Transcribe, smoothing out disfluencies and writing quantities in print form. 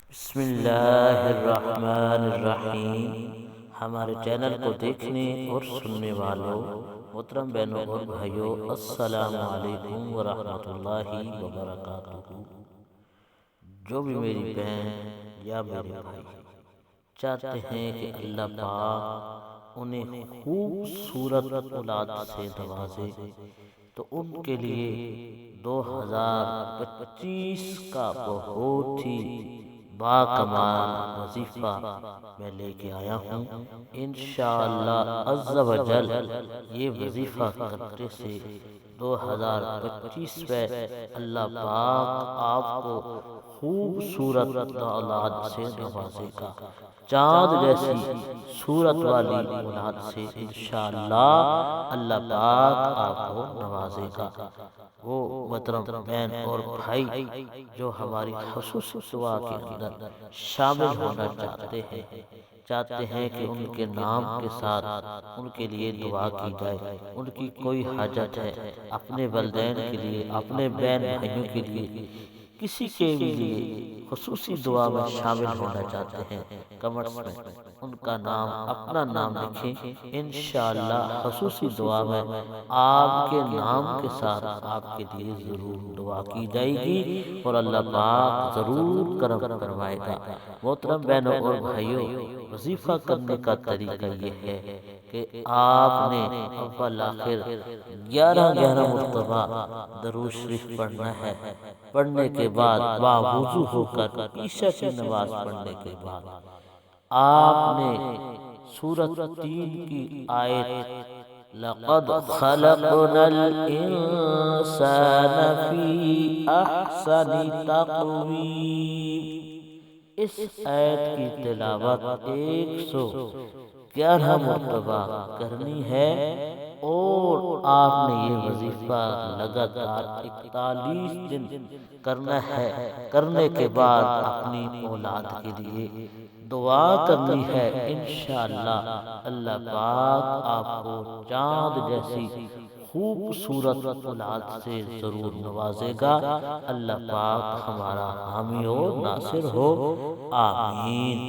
بسم اللہ الرحمن الرحیم۔ ہمارے چینل کو دیکھنے اور سننے والوں محترم بہنوں اور بھائیوں، السلام علیکم ورحمۃ اللہ وبرکاتہ۔ جو بھی میری بہن یا میرے بھائی چاہتے ہیں کہ اللہ پاک انہیں خوبصورت اولاد سے نوازے، تو ان کے لیے 2025 کا بہت ہی باکمال وظیفہ میں لے کے آیا ہوں۔ انشاءاللہ عز و جل یہ وظیفہ کرنے سے 2025 میں اللہ پاک آپ کو خوبصورت اولاد سے نوازے گا، چاند جیسی صورت والی اولاد سے انشاءاللہ اللہ پاک آپ کو نوازے گا۔ وہ محترم بہن اور بھائی جو ہماری خصوصی دعا کے اندر شامل ہونا چاہتے ہیں کہ ان کے نام کے ساتھ ان کے لیے دعا کی جائے، ان کی کوئی حاجت ہے، اپنے والدین کے لیے، اپنے بہن بھائیوں کے لیے، کسی کے بھی لیے خصوصی دعا میں شامل ہونا چاہتے ہیں، کمنٹس میں ان کا نام، اپنا نام لکھیں۔ انشاءاللہ خصوصی دعا میں آپ کے نام کے ساتھ آپ کے لیے ضرور دعا کی جائے گی اور اللہ پاک ضرور کرم فرمائے گا۔ محترم بہنوں اور بھائیوں، وظیفہ کرنے کا طریقہ یہ ہے کہ آپ نے اول آخر 11 مرتبہ درود شریف پڑھنا ہے۔ پڑھنے کے بعد باوضو ہو کر عشاء کی نماز پڑھنے کے بعد آپ نے سورۃ 3 کی آیت لَقَدْ خَلَقْنَا الْإِنسَانَ فِي أَحْسَنِ تَقْوِيمٍ، اس آیت کی تلاوت 111 مرتبہ کرنی ہے، اور آپ نے یہ وظیفہ لگاتار 41 دن کرنا ہے۔ کرنے کے بعد اپنی اولاد کے لیے دعا کرنی ہے۔ انشاءاللہ اللہ پاک آپ کو چاند جیسی خوبصورت اولاد سے ضرور نوازے گا۔ اللہ پاک ہمارا حامی و ناصر ہو، آمین۔